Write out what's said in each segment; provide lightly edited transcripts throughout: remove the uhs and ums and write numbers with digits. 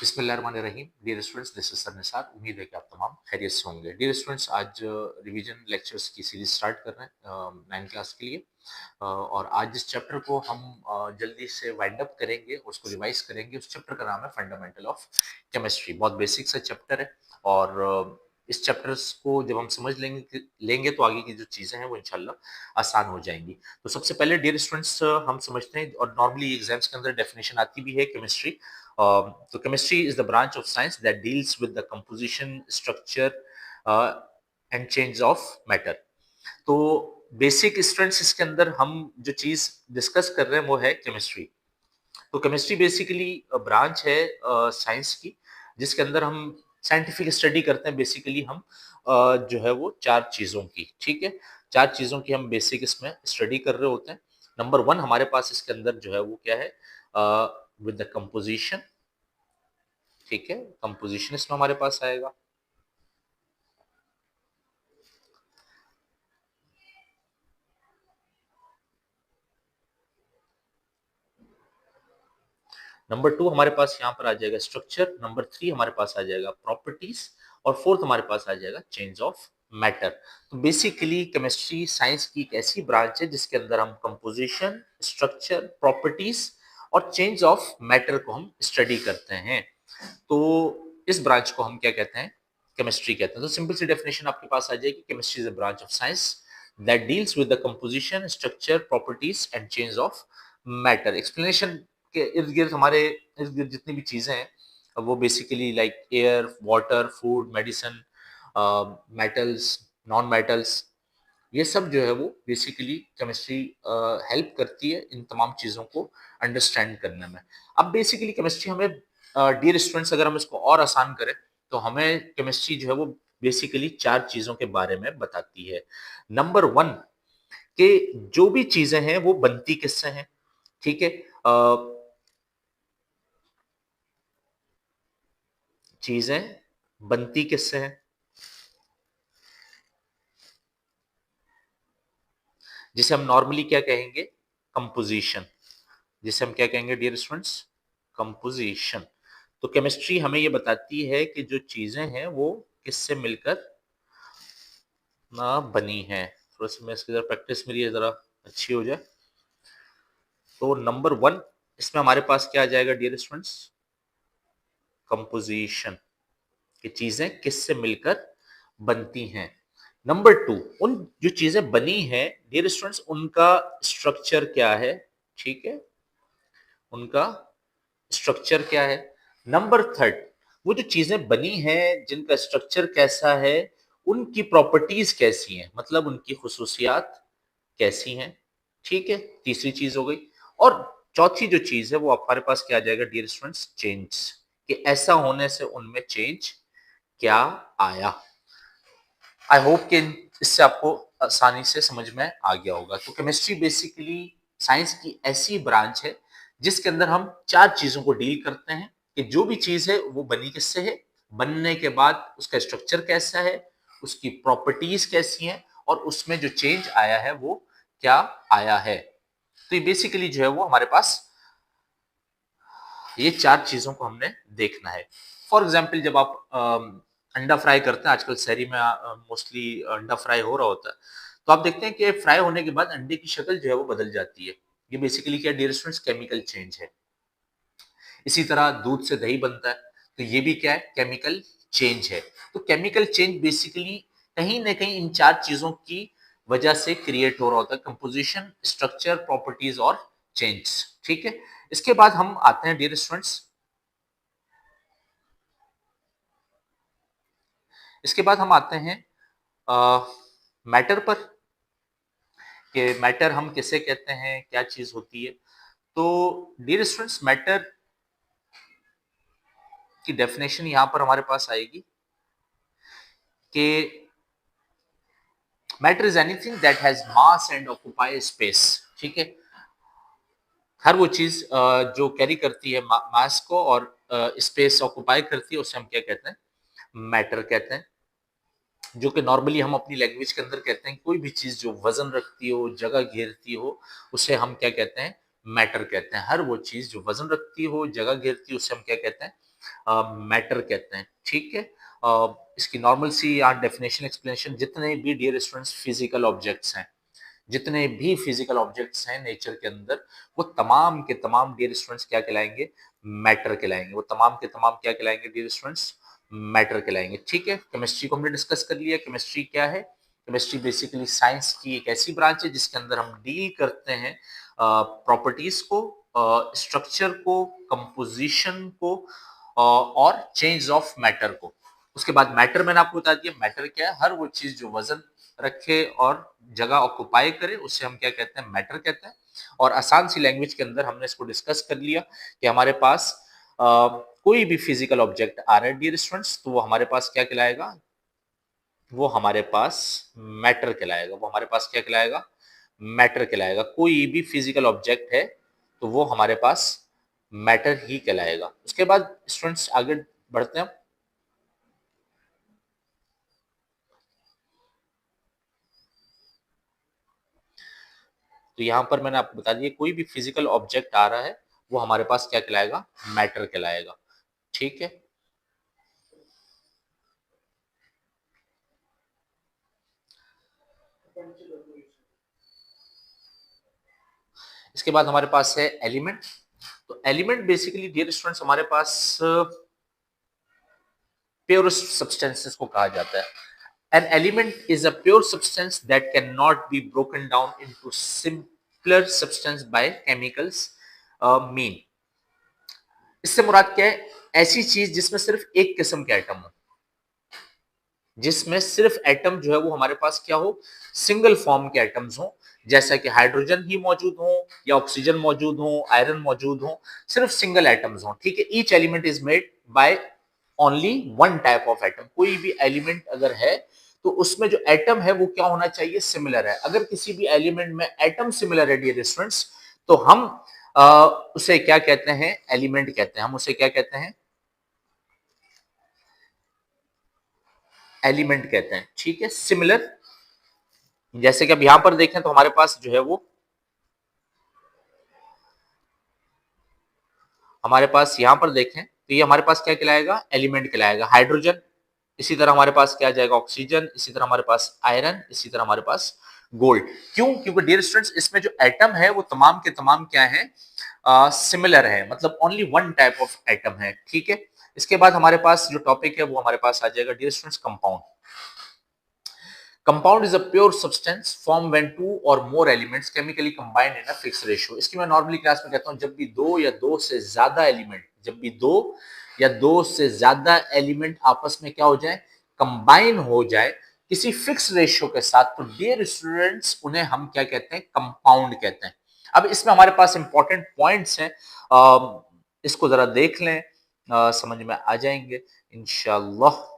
बिस्मिल्लाहिर्रहमानिर्रहीम। Dear students, this is sir Nisar. उम्मीद है कि आप तमाम खैरियत से होंगे। डियर स्टूडेंट्स, आज रिवीजन लेक्चर्स की सीरीज स्टार्ट कर रहे हैं 9 क्लास के लिए। और आज जिस चैप्टर को हम जल्दी से वाइंड अप करेंगे, उसको रिवाइज करेंगे, उस चैप्टर का नाम है फंडामेंटल ऑफ केमिस्ट्री। बहुत बेसिक सा चैप्टर है और इस चैप्टर्स को जब हम समझ लेंगे तो आगे की जो चीजें हैं वो इंशाल्लाह आसान हो जाएंगी। तो सबसे पहले डियर स्टूडेंट्स, हम समझते हैं और नॉर्मली एग्जाम्स के अंदर डेफिनेशन आती भी है chemistry. So chemistry is the branch of science that deals with the composition, structure, uh, and change of matter. तो बेसिक स्टूडेंट्स इसके अंदर हम जो चीज डिस्कस कर रहे हैं वो है केमिस्ट्री। तो केमिस्ट्री बेसिकली ब्रांच है साइंस की, जिसके अंदर हम साइंटिफिक स्टडी करते हैं। बेसिकली हम जो है वो चार चीजों की, ठीक है, चार चीजों की हम बेसिक इसमें स्टडी कर रहे होते हैं। नंबर वन हमारे पास इसके अंदर जो है वो क्या है, विद द कंपोजिशन। ठीक है, कंपोजिशन इसमें हमारे पास आएगा। नंबर टू हमारे पास यहाँ पर आ जाएगा स्ट्रक्चर। नंबर थ्री हमारे पास आ जाएगा प्रॉपर्टीज। और फोर्थ हमारे पास आ जाएगा चेंज ऑफ मैटर। तो बेसिकली केमिस्ट्री साइंस की एक ऐसी ब्रांच है जिसके अंदर हम कंपोजिशन, स्ट्रक्चर, प्रॉपर्टीज और चेंज ऑफ मैटर को हम स्टडी करते हैं। तो इस ब्रांच को हम क्या कहते हैं, केमिस्ट्री कहते हैं। तो सिंपल सी डेफिनेशन आपके पास आ जाएगी, chemistry is a branch of science that deals with the composition, structure, properties and change of matter. Explanation के इर्द गिर्द हमारे इर्द गिर्द जितनी भी चीजें हैं वो basically like air, water, food, medicine, metals, non metals, ये सब जो है वो बेसिकली केमिस्ट्री हेल्प करती है इन तमाम चीजों को अंडरस्टैंड करने में। अब बेसिकली केमिस्ट्री हमें, डियर स्टूडेंट्स, अगर हम इसको और आसान करें तो हमें केमिस्ट्री जो है वो बेसिकली चार चीजों के बारे में बताती है। नंबर वन, कि जो भी चीजें हैं वो बनती किससे हैं। ठीक है, चीजें बनती किससे हैं, जिसे हम नॉर्मली क्या कहेंगे, कंपोजिशन। जिसे हम क्या कहेंगे डियर स्टूडेंट्स, कंपोजिशन। तो केमिस्ट्री हमें ये बताती है कि जो चीजें हैं वो किससे मिलकर ना बनी है। थोड़ा सा मैं इसकी जरा प्रैक्टिस मेरी जरा अच्छी हो जाए। तो नंबर वन इसमें हमारे पास क्या आ जाएगा डियर स्टूडेंट्स, कंपोजिशन, कि चीजें किससे मिलकर बनती हैं। नंबर टू, उन जो चीजें बनी हैं डियर स्टूडेंट्स उनका स्ट्रक्चर क्या है। ठीक है, उनका स्ट्रक्चर क्या है। नंबर थर्ड, वो जो चीजें बनी हैं जिनका स्ट्रक्चर कैसा है, उनकी प्रॉपर्टीज कैसी हैं, मतलब उनकी खुसूसियात कैसी हैं। ठीक है, तीसरी चीज हो गई। और चौथी जो चीज है वो हमारे पास क्या आ जाएगा डियर स्टूडेंट्स, चेंज, कि ऐसा होने से उनमें चेंज क्या आया। आई होप कि इससे आपको आसानी से समझ में आ गया होगा। तो केमिस्ट्री बेसिकली साइंस की ऐसी ब्रांच है जिसके अंदर हम चार चीजों को डील करते हैं, कि जो भी चीज है वो बनी किससे है, बनने के बाद उसका स्ट्रक्चर कैसा है, उसकी प्रॉपर्टीज कैसी हैं, और उसमें जो चेंज आया है वो क्या आया है। तो ये बेसिकली जो है वो हमारे पास ये चार चीजों को हमने देखना है। फॉर एग्जाम्पल, जब आप अंडा फ्राई करते हैं, आजकल शहरी में मोस्टली अंडा फ्राई हो रहा होता है, तो आप देखते हैं कि फ्राई होने के बाद अंडे की शक्ल जो है वो बदल जाती है। ये बेसिकली क्या डियर स्टूडेंट्स, केमिकल चेंज है। इसी तरह दूध से दही बनता है, तो ये भी क्या है, केमिकल चेंज है। तो केमिकल चेंज बेसिकली कहीं ना कहीं इन चार चीजों की वजह से क्रिएट हो रहा होता है, कंपोजिशन, स्ट्रक्चर, प्रॉपर्टीज और चेंज। ठीक है, इसके बाद हम आते हैं डियर स्टूडेंट्स, इसके बाद हम आते हैं मैटर पर, कि मैटर हम किसे कहते हैं, क्या चीज होती है। तो डियर स्टूडेंट्स, मैटर की डेफिनेशन यहां पर हमारे पास आएगी कि matter is anything that has mass and occupy space. ठीक है, हर वो चीज जो कैरी करती है मास को और स्पेस ऑक्यूपाई करती है, उसे हम क्या कहते हैं, मैटर कहते हैं। जो कि नॉर्मली हम अपनी लैंग्वेज के अंदर कहते हैं, कोई भी चीज जो वजन रखती हो, जगह घेरती हो, उसे हम क्या कहते हैं, मैटर कहते हैं। हर वो चीज जो वजन रखती हो, जगह घेरती हो, उसे हम क्या कहते हैं, मैटर कहते हैं, ठीक है। इसकी नॉर्मल सी या डेफिनेशन एक्सप्लेनेशन, जितने भी डियर स्टूडेंट्स फिजिकल ऑब्जेक्ट्स हैं, जितने भी फिजिकल ऑब्जेक्ट्स हैं नेचर के अंदर, वो तमाम के तमाम डियर स्टूडेंट्स क्या कहलाएंगे, मैटर कहलाएंगे। वो तमाम के तमाम क्या कहलाएंगे डियर स्टूडेंट्स, मैटर कहलाएंगे, ठीक है। केमिस्ट्री को हमने डिस्कस कर लिया। केमिस्ट्री क्या है? केमिस्ट्री बेसिकली साइंस की एक ऐसी ब्रांच है जिसके अंदर हम डील करते हैं प्रॉपर्टीज को, स्ट्रक्चर को, कंपोजिशन को, और चेंज ऑफ मैटर को। उसके बाद मैटर मैंने आपको बता दिया, मैटर क्या है? हर वो चीज जो वजन रखे और जगह ऑक्युपाई करे, उससे हम क्या कहते हैं, मैटर कहते हैं। और आसान सी लैंग्वेज के अंदर हमने इसको डिस्कस कर लिया कि हमारे पास कोई भी फिजिकल ऑब्जेक्ट आ रहा है डियर स्टूडेंट्स, तो वो हमारे पास क्या कहलाएगा, वो हमारे पास मैटर कहलाएगा। वो हमारे पास क्या कहलाएगा, मैटर कहलाएगा। कोई भी फिजिकल ऑब्जेक्ट है तो वो हमारे पास मैटर ही कहलाएगा। उसके बाद स्टूडेंट्स आगे बढ़ते हैं। तो यहां पर मैंने आपको बता दिया, कोई भी फिजिकल ऑब्जेक्ट आ रहा है वो हमारे पास क्या कहलाएगा, मैटर कहलाएगा, ठीक है। इसके बाद हमारे पास है एलिमेंट। तो एलिमेंट बेसिकली डियर स्टूडेंट्स हमारे पास प्योर सब्सटेंसेस को कहा जाता है। An element is a pure substance that cannot be broken down into simpler substance by chemicals mean। इससे मुराद क्या है? ऐसी चीज जिसमें सिर्फ एक किस्म के एटम हो, जिसमें सिर्फ एटम जो है वो हमारे पास क्या हो, सिंगल फॉर्म के एटम्स हो, जैसा कि हाइड्रोजन ही मौजूद हो या ऑक्सीजन मौजूद हो, आयरन मौजूद हो, सिर्फ सिंगल एटम्स हो, ठीक है। Each element is made by only one type of atom. कोई भी एलिमेंट अगर है तो उसमें जो एटम है वो क्या होना चाहिए, सिमिलर है। अगर किसी भी एलिमेंट में एटम सिमिलर है डियर स्टूडेंट्स, तो हम उसे क्या कहते हैं, एलिमेंट कहते हैं। हम उसे क्या कहते हैं, एलिमेंट कहते हैं, ठीक है। सिमिलर, जैसे कि अब यहां पर देखें तो हमारे पास जो है वो, हमारे पास यहां पर देखें तो ये हमारे पास क्या कहलाएगा, एलिमेंट कहलाएगा। हाइड्रोजन, इसी तरह हमारे पास क्या आ जाएगा, ऑक्सीजन, इसी तरह हमारे पास आयरन, इसी तरह हमारे पास गोल्ड। क्यों? क्योंकि डियर स्टूडेंट्स इसमें जो एटम है वो तमाम के तमाम क्या है, सिमिलर है, मतलब only one type of atom है, ठीक है। इसके बाद हमारे पास जो टॉपिक है वो हमारे पास आ जाएगा dear students, compound. Compound is a pure substance formed when two or more elements chemically combined in a fixed ratio। इसकी मैं नॉर्मली क्लास में कहता हूं, जब भी दो या दो से ज्यादा एलिमेंट, जब भी दो या दो से ज्यादा एलिमेंट आपस में क्या हो जाए, कंबाइन हो जाए किसी फिक्स रेशियो के साथ, तो डियर स्टूडेंट्स उन्हें हम क्या कहते हैं, कंपाउंड कहते हैं। अब इसमें हमारे पास इंपॉर्टेंट पॉइंट्स हैं, इसको जरा देख लें, समझ में आ जाएंगे इंशाल्लाह।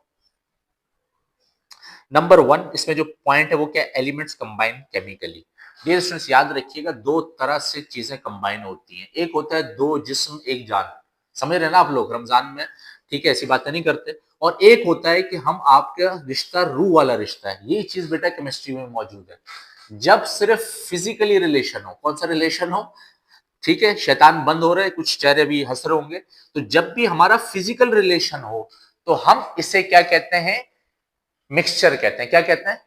नंबर वन, इसमें जो पॉइंट है वो क्या है, elements combine chemically. Dear students याद रखिएगा, दो तरह से चीजें कंबाइन होती हैं। एक होता है दो जिस्म एक जान, समझ रहे हैं ना आप लोग, रमजान में ठीक है ऐसी बातें नहीं करते। और एक होता है कि हम आपका रिश्ता रूह वाला रिश्ता है। यही चीज बेटा केमिस्ट्री में मौजूद है। जब सिर्फ फिजिकली रिलेशन हो, कौन सा रिलेशन हो, ठीक है, शैतान बंद हो रहे, कुछ चेहरे भी हंस रहे होंगे, तो जब भी हमारा फिजिकल रिलेशन हो तो हम इसे क्या कहते हैं, मिक्सचर कहते हैं। क्या कहते हैं,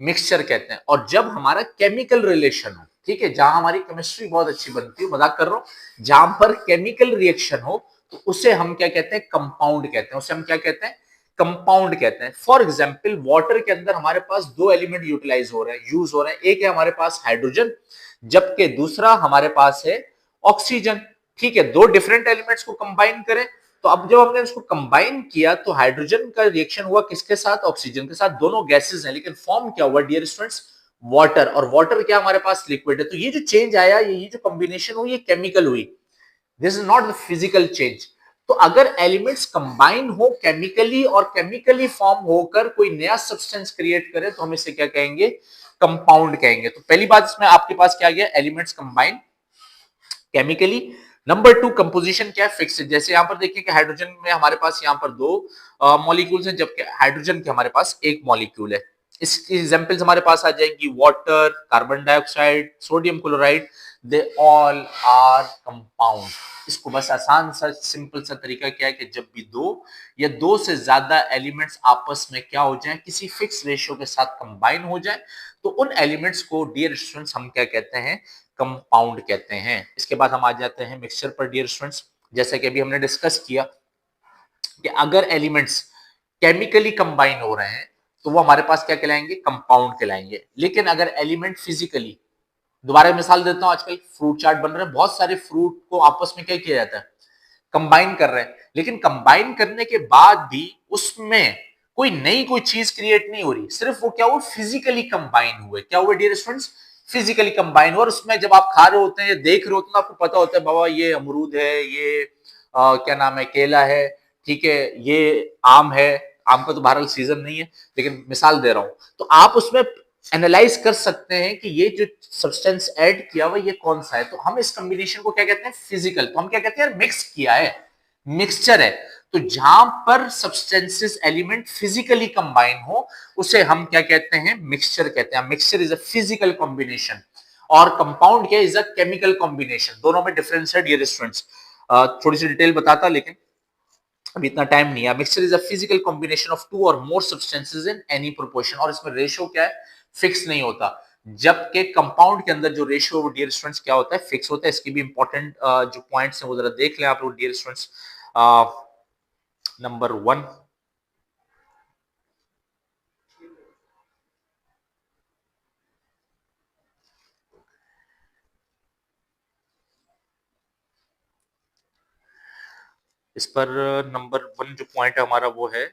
मिक्सचर कहते हैं। और जब हमारा केमिकल रिलेशन हो, ठीक है, जहां हमारी केमिस्ट्री बहुत अच्छी बनती है, मजाक कर रहा हूं, जहां पर केमिकल रिएक्शन हो तो उसे हम क्या कहते हैं, कंपाउंड कहते हैं। उसे हम क्या कहते हैं, कंपाउंड कहते हैं। फॉर एग्जाम्पल वाटर के अंदर हमारे पास दो एलिमेंट यूटिलाइज हो रहे हैं, यूज हो रहे हैं। एक है हमारे पास हाइड्रोजन, जबकि दूसरा हमारे पास है ऑक्सीजन, ठीक है। दो डिफरेंट एलिमेंट्स को कंबाइन करें, तो अब जब हमने उसको कंबाइन किया तो हाइड्रोजन का रिएक्शन हुआ किसके साथ, ऑक्सीजन के साथ। दोनों गैसेस हैं, लेकिन फॉर्म क्या हुआ डियर स्टूडेंट्स, वाटर। और वाटर क्या हमारे पास, लिक्विड है। तो ये जो चेंज आया, ये जो कॉम्बिनेशन हुई, ये केमिकल हुई, this is not the physical change. तो अगर एलिमेंट्स कंबाइन हो केमिकली और केमिकली फॉर्म होकर कोई नया सब्सटेंस क्रिएट करे, तो हम इसे क्या कहेंगे, कंपाउंड कहेंगे। तो पहली बात इसमें आपके पास क्या गया, elements combine chemically. Number two, composition क्या है, फिक्स्ड। जैसे यहां पर देखिए कि हाइड्रोजन में हमारे पास यहां पर दो मॉलिक्यूल्स हैं, जबकि हाइड्रोजन के हमारे पास एक मॉलिक्यूल है। इसकी एग्जांपल्स हमारे पास आ जाएंगी, water, carbon dioxide, sodium chloride. They all are compound. इसको बस आसान सा सिंपल सा तरीका क्या है कि जब भी दो या दो से ज्यादा एलिमेंट्स आपस में क्या हो जाए, किसी फिक्स रेशियो के साथ कंबाइन हो जाए, तो उन एलिमेंट्स को डियर स्टूडेंट्स हम क्या कहते हैं, कंपाउंड कहते हैं। इसके बाद हम आ जाते हैं मिक्सचर पर डियर स्टूडेंट्स। जैसे कि अभी हमने डिस्कस किया कि अगर एलिमेंट्स केमिकली कंबाइन हो रहे हैं तो वो हमारे पास क्या कहलाएंगे, कंपाउंड कहलाएंगे। लेकिन अगर एलिमेंट फिजिकली, दोबारा मिसाल देता हूं, आजकल फ्रूट चाट बन रहे हैं, बहुत सारे फ्रूट को आपस में क्या किया जाता है, कंबाइन कर रहे हैं। लेकिन कंबाइन करने के बाद भी उसमें कोई नई कोई चीज क्रिएट नहीं हो रही, सिर्फ वो क्या हुआ, फिजिकली कंबाइन हुए। क्या हुए डियर स्टूडेंट्स, फिजिकली कंबाइन हुआ। और उसमें जब आप खा रहे होते हैं या देख रहे होते हैं तो आपको पता होता है बाबा ये अमरूद है, ये क्या नाम है, केला है, ठीक है, ये आम है। आम का तो बहरहाल सीजन नहीं है, लेकिन मिसाल दे रहा हूं। तो आप उसमें एनालाइज कर सकते हैं कि ये जो सब्सटेंस ऐड किया हुआ ये कौन सा है। तो हम इस कॉम्बिनेशन को क्या कहते हैं, फिजिकल। तो हम क्या कहते हैं, मिक्स किया है, मिक्सचर है। तो जहां पर सब्सटेंसेस एलिमेंट फिजिकली कंबाइन हो उसे हम क्या कहते हैं, मिक्सचर कहते हैं। Mixture is a physical combination और कंपाउंड क्या इज अ केमिकल कॉम्बिनेशन। दोनों में डिफरेंस है डियर स्टूडेंट्स। थोड़ी सी डिटेल बताता लेकिन अभी इतना टाइम नहीं है। Mixture is a physical combination of two or more substances in any proportion. और इसमें रेशियो क्या है, फिक्स नहीं होता। जबकि कंपाउंड के अंदर जो रेशियो वो डियर स्टूडेंट्स क्या होता है, फिक्स होता है। इसकी भी इंपॉर्टेंट जो पॉइंट्स हैं वो जरा देख लें आप लोग डियर स्टूडेंट्स। नंबर 1, इस पर नंबर 1 जो पॉइंट है हमारा वो है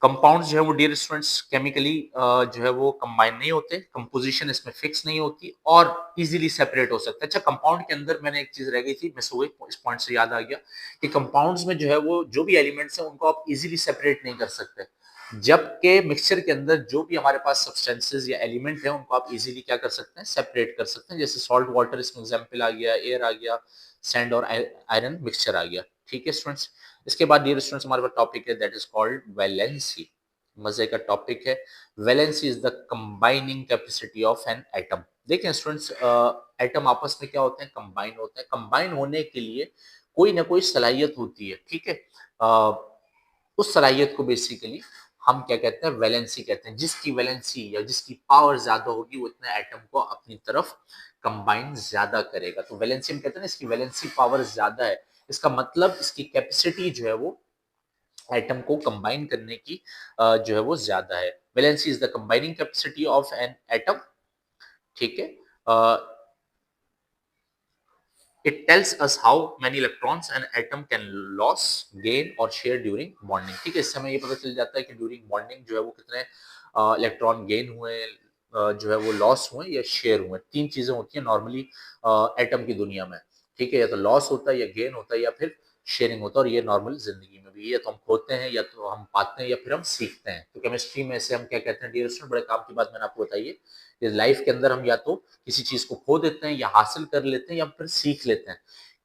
कंपाउंड्स जो है वो डियर स्टूडेंट्स केमिकली जो है वो कंबाइन नहीं होते, कंपोजिशन इसमें फिक्स नहीं होती और इजीली सेपरेट हो सकते हैं। अच्छा, कंपाउंड के अंदर मैंने एक चीज रह गई थी, मिस हो गई, इस पॉइंट से याद आ गया कि कंपाउंड्स में जो है वो जो भी एलिमेंट्स हैं उनको आप इजीली सेपरेट नहीं कर सकते। जबकि मिक्सचर के अंदर जो भी हमारे पास सब्सटेंसेस या एलिमेंट है उनको आप इजीली क्या कर सकते हैं, सेपरेट कर सकते हैं। जैसे सॉल्ट वाटर इसमें एग्जाम्पल आ गया, एयर आ गया, सैंड और आयरन मिक्सचर आ गया। ठीक है स्टूडेंट्स। इसके बाद डियर स्टूडेंट्स हमारे पास टॉपिक है दैट इज कॉल्ड वैलेंसी। मजे का टॉपिक है। Valency is the combining capacity of an atom. देखें स्टूडेंट्स, एटम आपस में क्या होते हैं, कंबाइन होते हैं। कंबाइन होने के लिए कोई ना कोई सलाहियत होती है, ठीक है। उस सलाहियत को बेसिकली हम क्या कहते हैं, वैलेंसी कहते हैं। जिसकी वैलेंसी या जिसकी पावर ज्यादा होगी वो इतने एटम को अपनी तरफ कंबाइन ज्यादा करेगा। तो वैलेंसी हम कहते हैं ना, इसकी वैलेंसी पावर ज्यादा है। इसका मतलब इसकी कैपेसिटी जो है वो एटम को कंबाइन करने की जो है वो ज्यादा है। Valency is the combining capacity of an atom. ठीक है। It tells us how many electrons an atom can lose, gain और share during bonding। ठीक है, इससे हमें ये पता चल जाता है कि ड्यूरिंग बॉन्डिंग जो है वो कितने इलेक्ट्रॉन गेन हुए, जो है वो लॉस हुए या शेयर हुए। तीन चीजें होती हैं नॉर्मली एटम की दुनिया में। ठीक है, या तो लॉस होता है या गेन होता है या फिर शेयरिंग होता है। और ये नॉर्मल जिंदगी में भी, या तो हम खोते हैं या तो हम पाते हैं या फिर हम सीखते हैं। तो केमिस्ट्री में इसे हम क्या कहते हैं डियर स्टूडेंट, बड़े काम की बात मैंने आपको बताई है। लाइफ के अंदर हम या तो किसी चीज को खो देते हैं या हासिल कर लेते हैं या फिर सीख लेते हैं।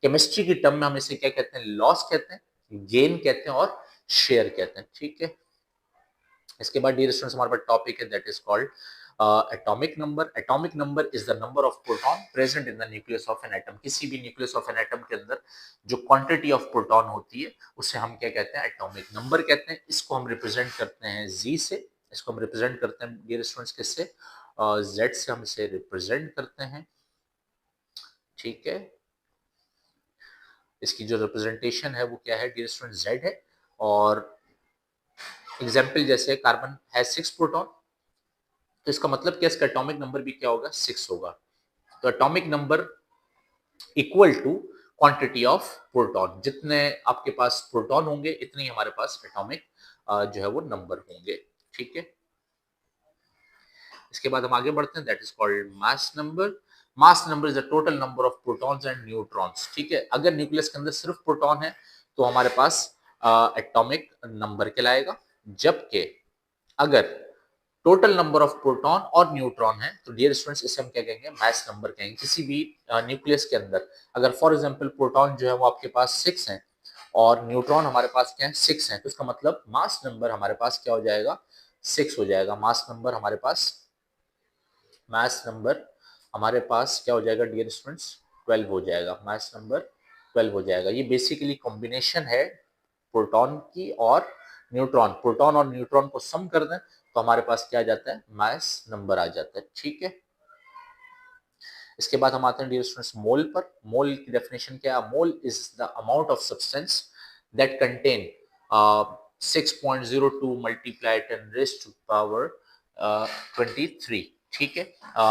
केमिस्ट्री की टर्म में हम इसे क्या कहते हैं, लॉस कहते हैं, गेन कहते हैं और शेयर कहते हैं। ठीक है। इसके बाद डियर स्टूडेंट्स हमारे पास टॉपिक है that is called atomic number. Atomic number is the number of proton present in the nucleus of an atom. किसी भी न्यूक्लियस ऑफ एन एटम के अंदर जो क्वांटिटी ऑफ प्रोटॉन होती है उसे हम क्या कहते हैं, एटॉमिक नंबर कहते हैं। इसको हम रिप्रेजेंट करते हैं जी से। इसको हम रिप्रेजेंट करते हैं डियर स्टूडेंट्स किससे, जेड से हम इसे रिप्रेजेंट करते हैं। ठीक है। इसकी जो रिप्रेजेंटेशन है वो क्या है डियर स्टूडेंट, जेड है। और एग्जाम्पल जैसे कार्बन है 6 प्रोटॉन, तो इसका मतलब क्या, इसका एटॉमिक नंबर भी क्या होगा, 6 होगा। तो atomic number equal to quantity of proton. जितने आपके पास प्रोटॉन होंगे इतने ही हमारे पास एटॉमिक जो है वो नंबर होंगे। ठीक है। इसके बाद हम आगे बढ़ते हैं that is called mass number. Mass number is the total number of protons and neutrons. ठीक है, अगर न्यूक्लियस के अंदर सिर्फ प्रोटॉन है तो हमारे पास एटॉमिक नंबर कहलाएगा। जबकि अगर टोटल नंबर ऑफ प्रोटॉन और न्यूट्रॉन है तो डियर स्टूडेंट्स इसे हम क्या कहेंगे, मास नंबर कहेंगे। किसी भी न्यूक्लियस के अंदर अगर फॉर एग्जांपल प्रोटॉन जो है वो आपके पास 6 है और न्यूट्रॉन हमारे पास क्या है, 6 है, तो इसका मतलब मास नंबर हमारे पास क्या हो जाएगा, 6 हो जाएगा। मास नंबर हमारे पास क्या हो जाएगा डियर स्टूडेंट्स, 12 हो जाएगा। मास नंबर 12 हो जाएगा। ये बेसिकली कॉम्बिनेशन है प्रोटॉन की और न्यूट्रॉन। प्रोटॉन और न्यूट्रॉन को सम कर दें तो हमारे पास क्या आ जाता है, मास नंबर आ जाता है। ठीक है, इसके बाद हम आते हैं डियर स्टूडेंट्स मोल पर। मोल की डेफिनेशन क्या है? Mole is the amount of substance that contain 6.02 multiply 10 raise to power 23। ठीक है,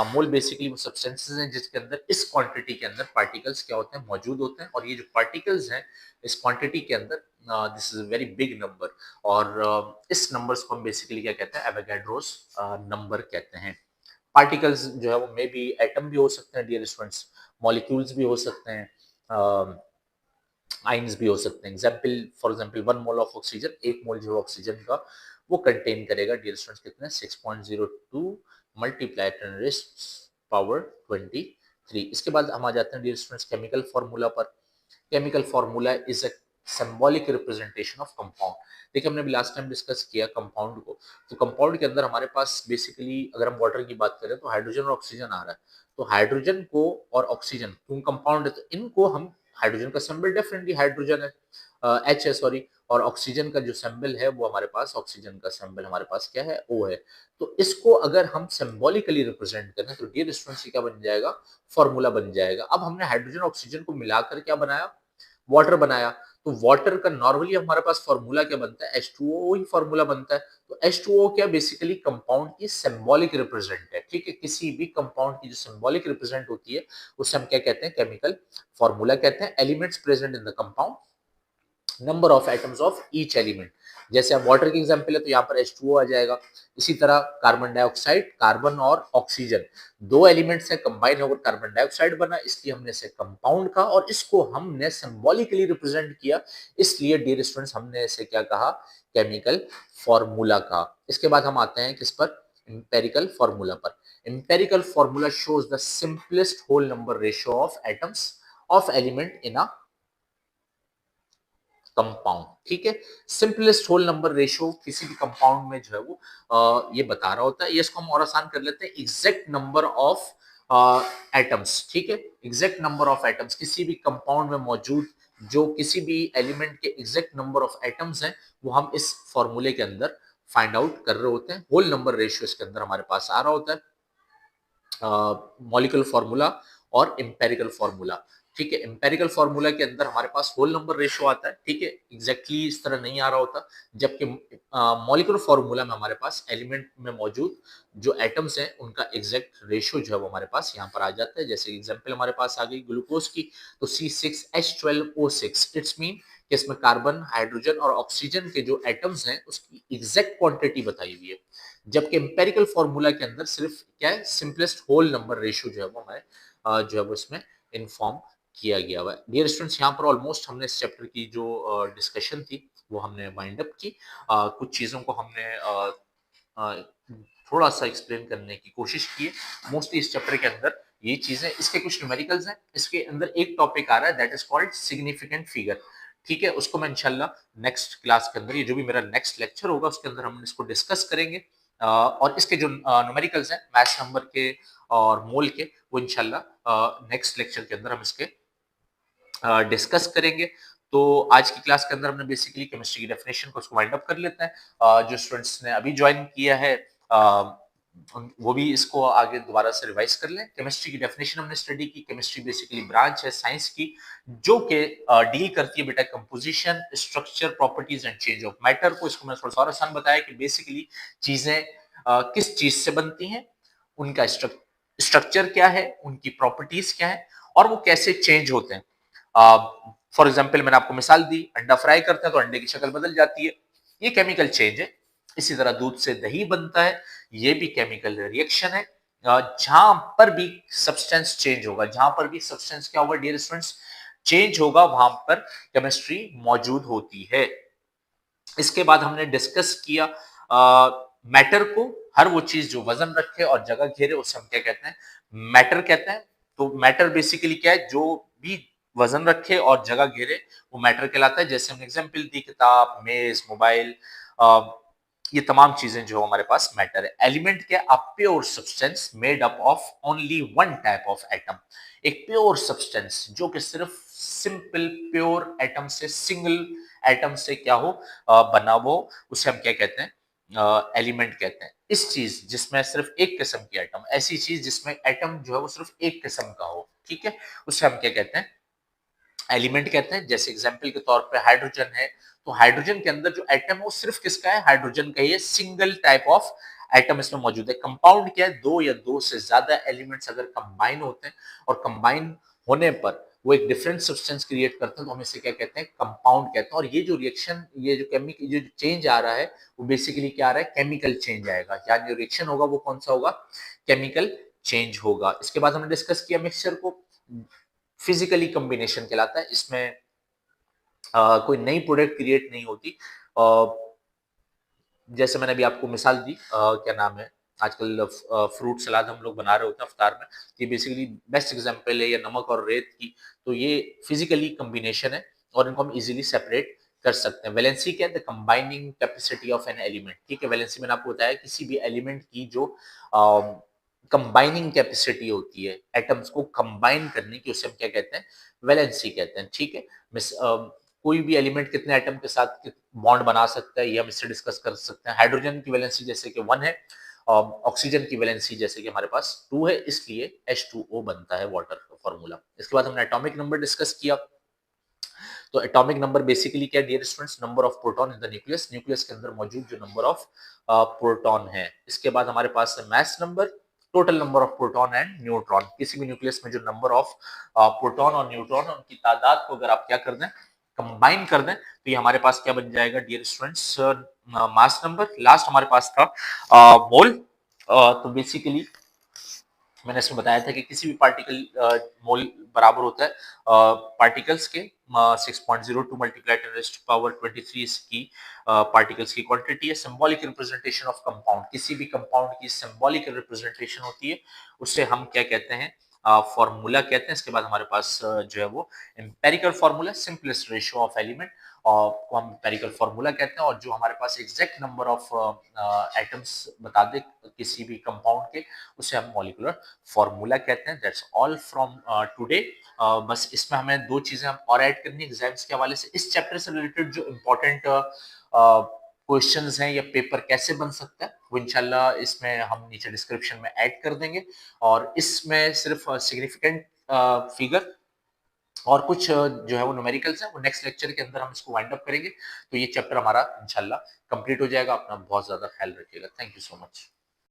मोल बेसिकली वो सब्सटेंसेस हैं जिसके अंदर इस क्वांटिटी के अंदर पार्टिकल्स क्या होते हैं, मौजूद होते हैं। और ये जो पार्टिकल्स हैं इस क्वांटिटी के अंदर, this is a very big number. और इस नंबर्स को हम बेसिकली क्या कहते हैं, एवोगाड्रोस नंबर कहते हैं। पार्टिकल्स जो है वो मे बी एटम भी हो सकते हैं डियर स्टूडेंट्स, मॉलिक्यूल्स भी हो सकते हैं, आइंस भी हो सकते हैं। For example 1 mole of oxygen, 1 मोल जो ऑक्सीजन का वो कंटेन करेगा डियर स्टूडेंट्स कितने, 6.02 मल्टीप्लाई 10 रेज़ पावर 23। इसके बाद हम आ जाते हैं डियर स्टूडेंट्स केमिकल फार्मूला पर। Chemical formula is a symbolic representation of compound. देखिए हमने भी लास्ट टाइम डिस्कस किया कंपाउंड को। तो कंपाउंड के अंदर हमारे पास बेसिकली अगर हम वाटर की बात करें तो हाइड्रोजन और ऑक्सीजन आ रहा है। तो हाइड्रोजन को और ऑक्सीजन, क्यों कंपाउंड है तो इनको हम, हाइड्रोजन का सिंबल डेफिनेटली हाइड्रोजन है, एच है सॉरी, और ऑक्सीजन का जो सिंबल है वो हमारे पास, ऑक्सीजन का सिंबल हमारे पास क्या है, ओ है। तो इसको अगर हम सिंबॉलिकली रिप्रेजेंट करें तो डियर स्टूडेंट्स क्या बन जाएगा, फॉर्मूला बन जाएगा। अब हमने हाइड्रोजन ऑक्सीजन को मिलाकर क्या बनाया, वाटर बनाया। तो वाटर का नॉर्मली हमारे पास फॉर्मूला क्या बनता है, H2O ही फॉर्मूला बनता है। तो H2O क्या बेसिकली कंपाउंड की सिंबॉलिक रिप्रेजेंट है। ठीक है, किसी भी कंपाउंड की जो सिंबॉलिक रिप्रेजेंट होती है उसे हम क्या कहते हैं, केमिकल फॉर्मूला कहते हैं। Elements present in the compound, number of atoms of each element. जैसे अब वाटर की एग्जांपल है तो यहाँ पर H2O आ जाएगा। इसी तरह कार्बन डाइऑक्साइड, कार्बन और ऑक्सीजन दो एलिमेंट्स हैं, कंबाइन होकर कार्बन डाइऑक्साइड बना, इसलिए हमने इसे कंपाउंड कहा और इसको हमने सिंबॉलिकली रिप्रेजेंट किया, इसलिए डियर स्टूडेंट्स हमने इसे क्या कहा, केमिकल फॉर्मूला कहा। इसके बाद हम आते हैं किस पर, एम्पिरिकल फॉर्मूला पर। Empirical formula shows the simplest whole number ratio of atoms of element in a compound. ठीक है, सिंपलेस्ट होल नंबर रेशियो किसी भी कंपाउंड में जो है वो ये बता रहा होता है। ये इसको हम और आसान कर लेते हैं, एग्जैक्ट नंबर ऑफ एटम्स। ठीक है, एग्जैक्ट नंबर ऑफ एटम्स किसी भी कंपाउंड में मौजूद जो किसी भी एलिमेंट के एग्जैक्ट नंबर ऑफ एटम्स हैं वो हम इस फॉर्मूले के अंदर फाइंड आउट कर रहे होते हैं। होल नंबर रेशियो इसके अंदर हमारे पास आ रहा होता है, मॉलिक्यूलर फॉर्मूला और एम्पेरिकल फॉर्मूला। ठीक है, एम्पेरिकल फॉर्मूला के अंदर हमारे पास होल नंबर रेशियो आता है। ठीक है, एग्जैक्टली इस तरह नहीं आ रहा होता, जबकि मॉलिक्यूलर फॉर्मूला में हमारे पास एलिमेंट में मौजूद जो एटम्स हैं उनका एग्जैक्ट रेशियो जो है वो हमारे पास यहाँ पर आ जाता है। जैसे एग्जांपल हमारे पास आ गई ग्लूकोज की, तो C6H12O6, इट्स मीन कि इसमें कार्बन, हाइड्रोजन और ऑक्सीजन के जो एटम्स हैं उसकी एग्जैक्ट क्वांटिटी बताई हुई है। जबकि एम्पेरिकल फॉर्मूला के अंदर सिर्फ क्या है, सिंपलेस्ट होल नंबर रेशियो जो है वो हमें जो है वो इसमें इन्फॉर्म किया गया हुआ है। डियर स्टूडेंट्स, यहाँ पर ऑलमोस्ट हमने इस चैप्टर की जो डिस्कशन थी वो हमने वाइंड अप की। कुछ चीज़ों को हमने थोड़ा सा एक्सप्लेन करने की कोशिश की है। मोस्टली इस चैप्टर के अंदर ये चीजें, इसके कुछ न्यूमेरिकल्स हैं, इसके अंदर एक टॉपिक आ रहा है that is called significant figure. ठीक है, उसको मैं इंशाल्लाह नेक्स्ट क्लास के अंदर, ये जो भी मेरा नेक्स्ट लेक्चर होगा उसके अंदर हम इसको डिस्कस करेंगे। और इसके जो न्यूमेरिकल्स हैं मैथ्स नंबर के और मोल के, वो इंशाल्लाह नेक्स्ट लेक्चर के अंदर हम इसके डिस्कस करेंगे। तो आज की क्लास के अंदर हमने बेसिकली केमिस्ट्री की डेफिनेशन को उसको वाइंड अप कर लेते हैं। जो स्टूडेंट्स ने अभी ज्वाइन किया है वो भी इसको आगे दोबारा से रिवाइज कर लें। केमिस्ट्री की डेफिनेशन हमने स्टडी की। केमिस्ट्री बेसिकली ब्रांच है साइंस की जो कि डील करती है बेटा composition, structure, properties and change of matter को। इसको मैंने थोड़ा सा और आसान बताया कि बेसिकली चीजें किस चीज से बनती हैं, उनका स्ट्रक्चर क्या है, उनकी प्रॉपर्टीज क्या है और वो कैसे चेंज होते हैं। फॉर एग्जाम्पल मैंने आपको मिसाल दी, अंडा फ्राई करते हैं तो अंडे की शक्ल बदल जाती है, ये केमिकल चेंज है। इसी तरह दूध से दही बनता है, ये भी केमिकल रिएक्शन है। जहां पर भी सब्सटेंस चेंज होगा, जहां पर भी सब्सटेंस क्या होगा डियर स्टूडेंट्स, चेंज होगा, वहां पर केमिस्ट्री मौजूद होती है। इसके बाद हमने डिस्कस किया मैटर को, हर वो चीज जो वजन रखे और जगह घेरे उसे हम क्या कहते हैं, मैटर कहते हैं। तो मैटर बेसिकली क्या है, जो भी वजन रखे और जगह घेरे वो मैटर कहलाता है। जैसे हमने एग्जांपल दी, किताब, मेज, मोबाइल, ये तमाम चीजें जो हमारे पास मैटर है। एलिमेंट क्या, a pure substance made up of only one type of atom. एक प्योर सब्सटेंस जो कि सिर्फ सिंपल प्योर एटम से, सिंगल एटम से क्या हो, बना हो, उसे हम क्या कहते हैं, एलिमेंट कहते हैं। इस चीज जिसमें सिर्फ एक किस्म की एटम, ऐसी चीज जिसमें एटम जो है वो सिर्फ एक किस्म का हो, ठीक है, उसे हम क्या कहते हैं, एलिमेंट कहते हैं। जैसे एग्जांपल के तौर पे हाइड्रोजन है, तो हाइड्रोजन के अंदर जो एटम है वो सिर्फ किसका है, हाइड्रोजन का, ये सिंगल टाइप ऑफ एटम इसमें मौजूद है। कंपाउंड क्या है, दो या दो से ज्यादा एलिमेंट्स अगर कंबाइन होते हैं और कंबाइन होने पर वो एक डिफरेंट सब्सटेंस क्रिएट करते हैं, तो हम इसे क्या कहते हैं, कंपाउंड कहते हैं। और ये जो रिएक्शन, ये जो केमिकल, जो चेंज आ रहा है, वो बेसिकली क्या आ रहा है, केमिकल चेंज आएगा, यानी जो रिएक्शन होगा वो कौन सा होगा, केमिकल चेंज होगा। इसके बाद हमने डिस्कस किया मिक्सचर को, फिजिकली कॉम्बिनेशन कहलाता है। इसमें कोई नई प्रोडक्ट क्रिएट नहीं होती। जैसे मैंने अभी आपको मिसाल दी, क्या नाम है, आजकल फ्रूट सलाद हम लोग बना रहे होते हैं अफ्तार में, ये बेसिकली बेस्ट एग्जांपल है, या नमक और रेत की। तो ये फिजिकली कॉम्बिनेशन है और इनको हम इजीली सेपरेट कर सकते हैं। वैलेंसी क्या है, the combining capacity of an element, ठीक है। वैलेंसी मैंने आपको बताया किसी भी एलिमेंट की जो कंबाइनिंग कैपेसिटी होती है, एटम्स को कंबाइन करने की, उसे हम क्या कहते हैं, वैलेंसी कहते हैं, ठीक है। कोई भी एलिमेंट कितने एटम के साथ बॉन्ड बना सकता है, ये हम इससे डिस्कस कर सकते हैं। हाइड्रोजन की वैलेंसी जैसे कि 1 है, ऑक्सीजन की वैलेंसी जैसे कि हमारे पास 2 है, इसलिए H2O बनता है वाटर का फॉर्मूला। इसके बाद हमने एटॉमिक नंबर डिस्कस किया। तो एटॉमिक नंबर बेसिकली क्या, dear students, number of proton in the nucleus, nucleus के अंदर मौजूद जो नंबर ऑफ प्रोटॉन है। इसके बाद हमारे पास है mass number, total number of proton and neutron. किसी भी न्यूक्लियस में जो नंबर ऑफ प्रोटॉन और न्यूट्रॉन, उनकी तादाद को अगर आप क्या कर दें, कंबाइन कर दें, तो ये हमारे पास क्या बन जाएगा dear students, mass number. Last हमारे पास था मोल। तो बेसिकली मैंने इसमें बताया था कि किसी भी पार्टिकल मोल बराबर होता है पार्टिकल्स के 6.02 मल्टीप्लाई 10⁻23 इसकी पार्टिकल्स की क्वांटिटी है। सिंबॉलिक रिप्रेजेंटेशन ऑफ कंपाउंड, किसी भी कंपाउंड की सिंबॉलिक रिप्रेजेंटेशन होती है, उससे हम क्या कहते हैं, फॉर्मूला कहते हैं। इसके बाद हमारे पास जो है वो empirical formula, simplest ratio of element, और को हम एम्पेरिकल फॉर्मूला कहते हैं। और जो हमारे पास एग्जैक्ट नंबर ऑफ एटम्स बता दे किसी भी कंपाउंड के, उसे हम मॉलिक्यूलर फॉर्मूला कहते हैं। That's all from today. बस इसमें हमें दो चीजें हम और ऐड करनी है एग्जाम्स के हवाले से। इस चैप्टर से रिलेटेड जो इम्पोर्टेंट क्वेश्चंस हैं या पेपर कैसे बन सकता है, वो इंशाल्लाह इसमें हम नीचे डिस्क्रिप्शन में ऐड कर देंगे। और इसमें सिर्फ सिग्निफिकेंट फिगर और कुछ जो है वो न्यूमेरिकल्स हैं, वो नेक्स्ट लेक्चर के अंदर हम इसको वाइंड अप करेंगे। तो ये चैप्टर हमारा इंशाल्लाह कंप्लीट हो जाएगा। अपना बहुत ज्यादा ख्याल रखिएगा। Thank you so much.